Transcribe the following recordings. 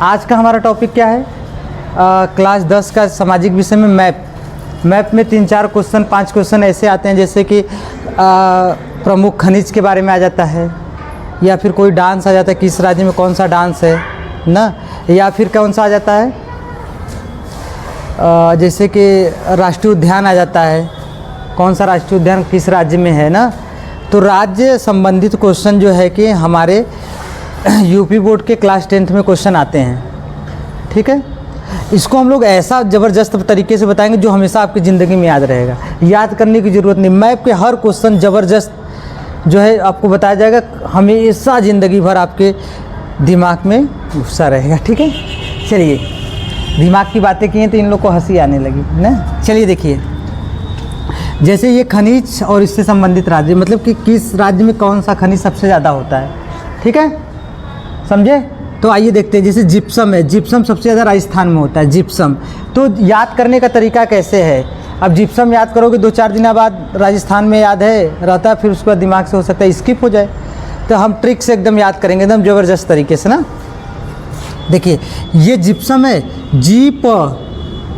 आज का हमारा टॉपिक क्या है? क्लास 10 का सामाजिक विषय में मैप में 3-4 क्वेश्चन 5 क्वेश्चन ऐसे आते हैं, जैसे कि प्रमुख खनिज के बारे में आ जाता है, या फिर कोई डांस आ जाता है, किस राज्य में कौन सा डांस है ना, या फिर कौन सा आ जाता है जैसे कि राष्ट्रीय उद्यान आ जाता है, कौन सा राष्ट्रीय उद्यान किस राज्य में है ना। तो राज्य संबंधित क्वेश्चन जो है कि हमारे यूपी बोर्ड के क्लास 10th में क्वेश्चन आते हैं, ठीक है। इसको हम लोग ऐसा ज़बरदस्त तरीके से बताएंगे जो हमेशा आपकी ज़िंदगी में याद रहेगा, याद करने की ज़रूरत नहीं। मैप के हर क्वेश्चन ज़बरदस्त जो है आपको बताया जाएगा, हमेशा ज़िंदगी भर आपके दिमाग में घुसा रहेगा, ठीक है। चलिए, दिमाग की बातें की हैं तो इन लोग को हंसी आने लगी ना। चलिए देखिए, जैसे ये खनिज और इससे संबंधित राज्य, मतलब कि किस राज्य में कौन सा खनिज सबसे ज़्यादा होता है, ठीक है, समझे। तो आइए देखते हैं, जैसे जिप्सम है, जिप्सम सबसे ज़्यादा राजस्थान में होता है, जिप्सम। तो याद करने का तरीका कैसे है? अब जिप्सम याद करोगे 2-4 दिन बाद राजस्थान में याद है रहता है, फिर उसके बाद दिमाग से हो सकता है स्किप हो जाए। तो हम ट्रिक से एकदम याद करेंगे, एकदम ज़बरदस्त तरीके से ना। देखिए, ये जिप्सम है,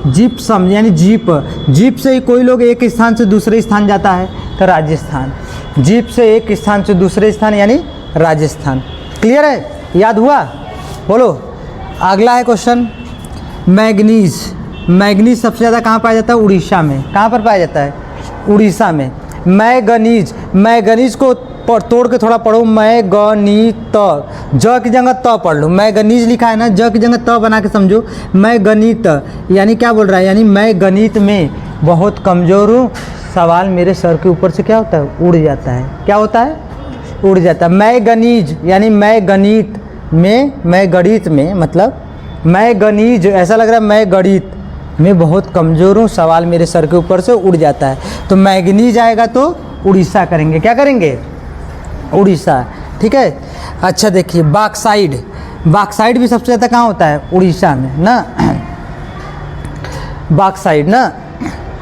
जिप्सम यानी जीप से ही कोई लोग एक स्थान से दूसरे स्थान जाता है, तो राजस्थान। जीप से एक स्थान से दूसरे स्थान यानी राजस्थान। क्लियर है, याद हुआ? बोलो। अगला है क्वेश्चन, मैग्नीज। मैग्नीज सबसे ज़्यादा कहाँ पाया जाता है? उड़ीसा में। कहाँ पर पाया जाता है? उड़ीसा में। मैगनीज को तोड़ के थोड़ा पढ़ो, मैगनीत, ज की जगह त पढ़ लो। मैगनीज लिखा है ना, ज की जगह त बना के समझो। मैगनीत यानी क्या बोल रहा है? यानी मैं गणित में बहुत कमज़ोर हूँ, सवाल मेरे सर के ऊपर से क्या होता है? उड़ जाता है। क्या होता है? उड़ जाता है। मैगनीज यानी मैं गणित में, मतलब मैं गणिज, ऐसा लग रहा है मैं गणित में बहुत कमज़ोर हूँ, सवाल मेरे सर के ऊपर से उड़ जाता है। तो मैगनीज आएगा तो उड़ीसा करेंगे। क्या करेंगे? उड़ीसा, ठीक है। अच्छा देखिए, बाक्साइड भी सबसे ज़्यादा कहाँ होता है? उड़ीसा में ना, बाक्साइड ना।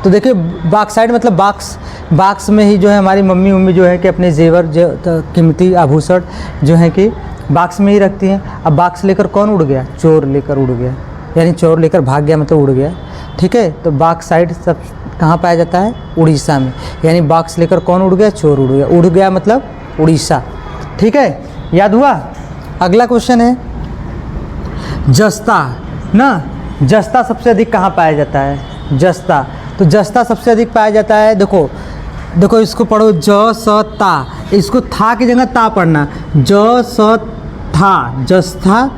तो देखिए, बाक्साइड मतलब बाक्स में ही जो है हमारी मम्मी जो है कि अपने जेवर जो कीमती आभूषण जो है कि बाक्स में ही रखती हैं। अब बाक्स लेकर कौन उड़ गया? चोर लेकर उड़ गया, यानी चोर लेकर भाग गया, मतलब उड़ गया, ठीक है। तो बाक्साइड सब कहाँ पाया जाता है? उड़ीसा में। यानी बाक्स लेकर कौन उड़ गया? चोर उड़ गया। उड़ गया मतलब उड़ीसा, ठीक है। याद हुआ? अगला क्वेश्चन है जस्ता ना। जस्ता सबसे अधिक कहाँ पाया जाता है? जस्ता। तो जस्ता सबसे अधिक पाया जाता है, देखो इसको पढ़ो, ज स ता, इसको था की जगह ता पढ़ना, ज स था, जस्ता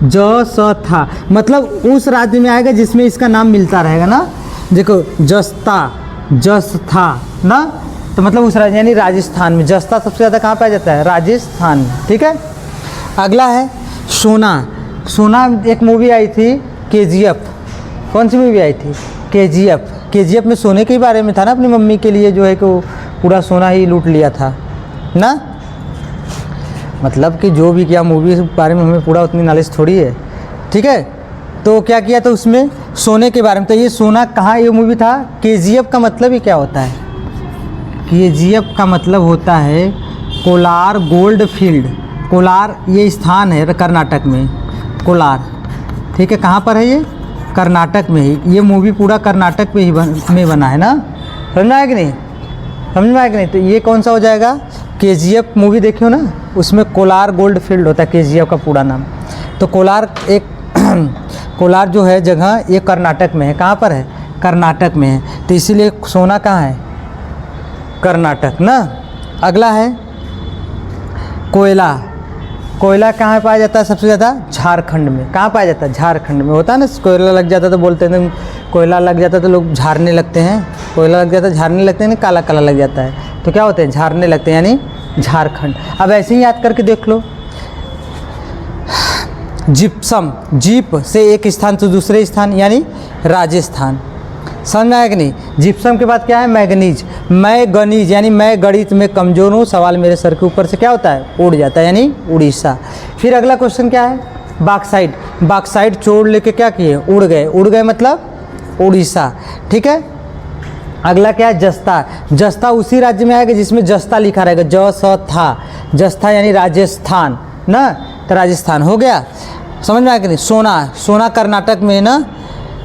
ज स था, मतलब उस राज्य में आएगा जिसमें इसका नाम मिलता रहेगा ना। देखो, जस था ना, तो मतलब उस राज्य यानी राजस्थान में। जस्ता सबसे ज़्यादा कहाँ पाया जाता है? राजस्थान में, ठीक है। अगला है सोना। एक मूवी आई थी KGF। कौन सी मूवी आई थी? KGF में सोने के बारे में था ना, अपनी मम्मी के लिए जो है कि वो पूरा सोना ही लूट लिया था ना। मतलब कि जो भी किया, मूवी के बारे में हमें पूरा उतनी नॉलेज थोड़ी है, ठीक है। तो क्या किया था उसमें? सोने के बारे में। तो ये सोना कहाँ ये मूवी था? KGF का मतलब ही क्या होता है? KGF का मतलब होता है कोलार गोल्ड फील्ड। कोलार ये स्थान है कर्नाटक में, कोलार, ठीक है। कहाँ पर है ये? कर्नाटक में ही। ये मूवी पूरा कर्नाटक में ही में बना है ना। समझ में आया कि नहीं? समझ में आया कि नहीं? तो ये कौन सा हो जाएगा? KGF मूवी देखियो ना, उसमें कोलार गोल्ड फील्ड होता है KGF का पूरा नाम। तो कोलार जो है जगह, ये कर्नाटक में है। कहाँ पर है? कर्नाटक में है। तो इसीलिए सोना कहाँ है? कर्नाटक ना। अगला है कोयला कहाँ पाया जाता है सबसे ज़्यादा? झारखंड में। कहाँ पाया जाता है? झारखंड में। होता है ना, कोयला लग जाता तो बोलते हैं, कोयला लग जाता तो लोग झाड़ने लगते हैं। कोयला लग जाता झाड़ने लगते हैं ना, काला काला लग जाता है, तो क्या होते हैं? झाड़ने लगते हैं, यानी झारखंड। अब ऐसे ही याद करके देख लो, जिप्सम, जीप से एक स्थान से दूसरे स्थान यानी राजस्थान। समझ में आया कि नहीं? जिप्सम के बाद क्या है? मैगनीज यानी मैं गणित में कमज़ोर हूँ, सवाल मेरे सर के ऊपर से क्या होता है? उड़ जाता है, यानी उड़ीसा। फिर अगला क्वेश्चन क्या है? बाक्साइड चोर लेके क्या किए? उड़ गए मतलब उड़ीसा, ठीक है। अगला क्या है? जस्ता उसी राज्य में आएगा जिसमें जस्ता लिखा रहेगा, ज स था, जस्ता यानी राजस्थान ना, तो राजस्थान हो गया। समझ में आया कि नहीं। सोना, सोना कर्नाटक में ना,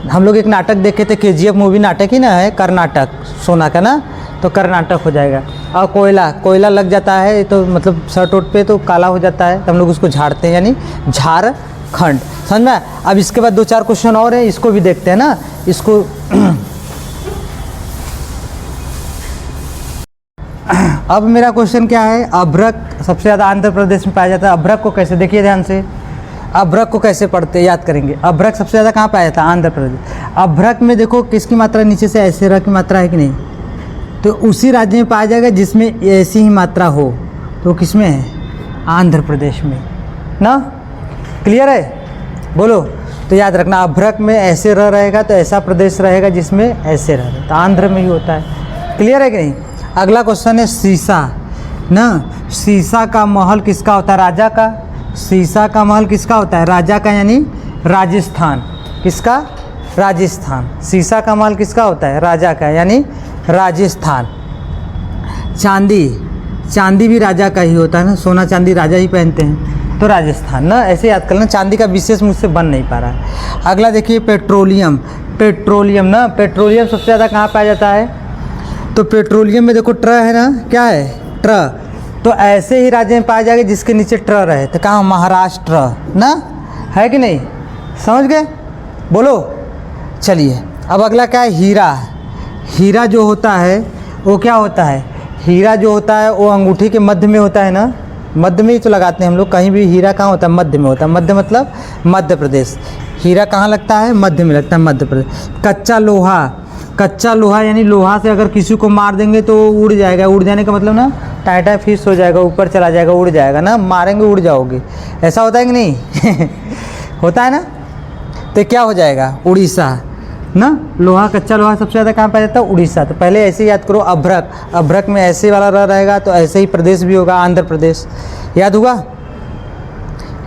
हम लोग एक नाटक देखे थे, KGF मूवी नाटक ही ना है, कर्नाटक सोना का ना, तो कर्नाटक हो जाएगा। और कोयला, कोयला लग जाता है तो मतलब शर्ट वोट पे तो काला हो जाता है, तो हम लोग उसको झाड़ते हैं, यानी झारखंड। समझ में। अब इसके बाद 2-4 क्वेश्चन और हैं, इसको भी देखते हैं ना। इसको अब मेरा क्वेश्चन क्या है, अभ्रक सबसे ज़्यादा आंध्र प्रदेश में पाया जाता है। अभ्रक को कैसे, देखिए ध्यान से, अभ्रक को कैसे पढ़ते याद करेंगे। अभ्रक सबसे ज़्यादा कहाँ पाया जाता है, आंध्र प्रदेश। अभ्रक में देखो किसकी मात्रा नीचे से ऐसे र की मात्रा है कि नहीं, तो उसी राज्य में पाया जाएगा जिसमें ऐसी ही मात्रा हो, तो किसमें है, आंध्र प्रदेश में ना। क्लियर है, बोलो। तो याद रखना, अभ्रक में ऐसे र रहेगा तो ऐसा प्रदेश रहेगा जिसमें ऐसे र, तो आंध्र में ही होता है। क्लियर है कि नहीं। अगला क्वेश्चन है सीसा ना। सीसा का महल किसका होता है, राजा का। सीसा का महल किसका होता है, राजा का, यानी राजस्थान। किसका, राजस्थान। सीसा का महल किसका होता है, राजा का, यानी राजस्थान। चांदी, चांदी भी राजा का ही होता है ना, सोना चांदी राजा ही पहनते हैं, तो राजस्थान ना। ऐसे याद कर लेना, चांदी का विशेष मुझसे बन नहीं पा रहा है। अगला देखिए पेट्रोलियम, पेट्रोलियम ना, पेट्रोलियम सबसे ज़्यादा कहाँ पाया जाता है, तो पेट्रोलियम में देखो ट्र है ना, क्या है, ट्र, तो ऐसे ही राज्य में पाया जाएगा जिसके नीचे ट्र रहे, तो कहाँ, महाराष्ट्र ना, है कि नहीं, समझ गए, बोलो। चलिए अब अगला क्या है, हीरा। हीरा जो होता है वो क्या होता है, हीरा जो होता है वो अंगूठी के मध्य में होता है ना, मध्य में ही तो लगाते हैं हम लोग, कहीं भी हीरा कहाँ होता है, मध्य में होता है। मध्य मतलब मध्य प्रदेश। हीरा कहाँ लगता है, मध्य में लगता है, मध्य प्रदेश। कच्चा लोहा, कच्चा लोहा यानी लोहा से अगर किसी को मार देंगे तो उड़ जाएगा। उड़ जाने का मतलब ना, टाटा फिश हो जाएगा, ऊपर चला जाएगा, उड़ जाएगा ना, मारेंगे उड़ जाओगे, ऐसा होता है कि नहीं होता है ना, तो क्या हो जाएगा, उड़ीसा ना। लोहा, कच्चा लोहा सबसे ज़्यादा कहाँ पाया जाता है, उड़ीसा। तो पहले ऐसे ही याद करो, अभ्रक, अभ्रक में ऐसे वाला रह रहेगा तो ऐसे ही प्रदेश भी होगा, आंध्र प्रदेश, याद होगा।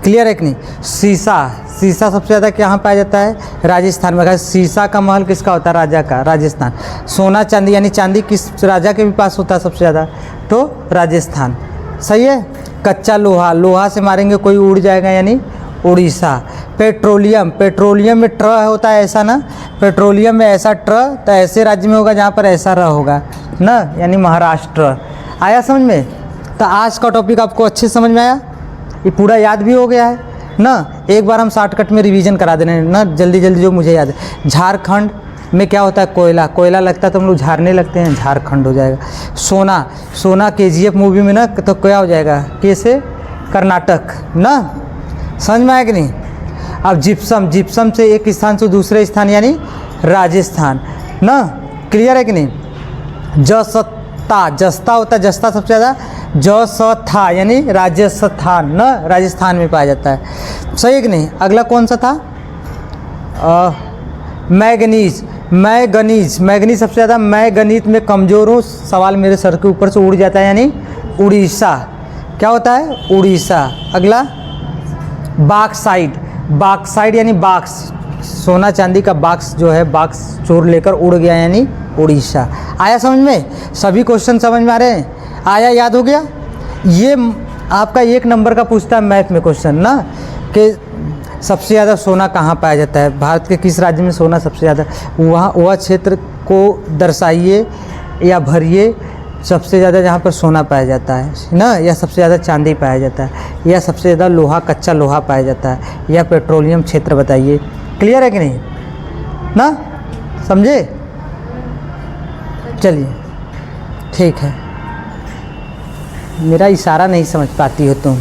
क्लियर है कि नहीं। सीसा, सीसा सबसे ज़्यादा कहाँ पाया जाता है, राजस्थान में। सीसा का महल किसका होता है, राजा का, राजस्थान। सोना चांदी यानी चांदी किस राजा के भी पास होता है सबसे ज़्यादा, तो राजस्थान। सही है। कच्चा लोहा, लोहा से मारेंगे कोई उड़ जाएगा, यानी उड़ीसा। पेट्रोलियम, पेट्रोलियम में ट्र होता है ऐसा ना, पेट्रोलियम में ऐसा ट्र, तो ऐसे राज्य में होगा जहाँ पर ऐसा र होगा ना, यानी महाराष्ट्र। आया समझ में। तो आज का टॉपिक आपको अच्छे समझ में आया, ये पूरा याद भी हो गया है ना। एक बार हम शॉर्टकट में रिवीजन करा देने ना, जल्दी जल्दी जो मुझे याद है। झारखंड में क्या होता है, कोयला, कोयला लगता है तो हम लोग झाड़ने लगते हैं, झारखंड हो जाएगा। सोना, सोना KGF मूवी में ना, तो क्या हो जाएगा, कैसे, कर्नाटक ना। समझ में आया कि नहीं। अब जिप्सम, जिप्सम से एक स्थान से दूसरे स्थान यानी राजस्थान ना। क्लियर है कि नहीं। जसता, जस्ता होता है, जस्ता सबसे ज़्यादा, जसथा यानी राजस्थान ना, राजस्थान में पाया जाता है। सही है कि नहीं। अगला कौन सा था, मैगनीज, मैगनीज, मैगनीज सबसे ज़्यादा, मैं गणित में कमज़ोर हूँ, सवाल मेरे सर के ऊपर से उड़ जाता है, यानी उड़ीसा। क्या होता है, उड़ीसा। अगला बाक्साइड, बाक्साइड यानी बाक्स, सोना चांदी का बाक्स जो है, बाक्स चोर लेकर उड़ गया, यानी उड़ीसा। आया समझ में, सभी क्वेश्चन समझ में आ रहे हैं, आया, याद हो गया। ये आपका 1 नंबर का पूछता है मैथ में क्वेश्चन ना, कि सबसे ज़्यादा सोना कहाँ पाया जाता है, भारत के किस राज्य में सोना सबसे ज़्यादा, वह क्षेत्र को दर्शाइए या भरिए सबसे ज़्यादा जहाँ पर सोना पाया जाता है ना, या सबसे ज़्यादा चांदी पाया जाता है, या सबसे ज़्यादा लोहा, कच्चा लोहा पाया जाता है, या पेट्रोलियम क्षेत्र बताइए। क्लियर है कि नहीं ना, समझे। चलिए ठीक है, मेरा इशारा नहीं समझ पाती हो तुम।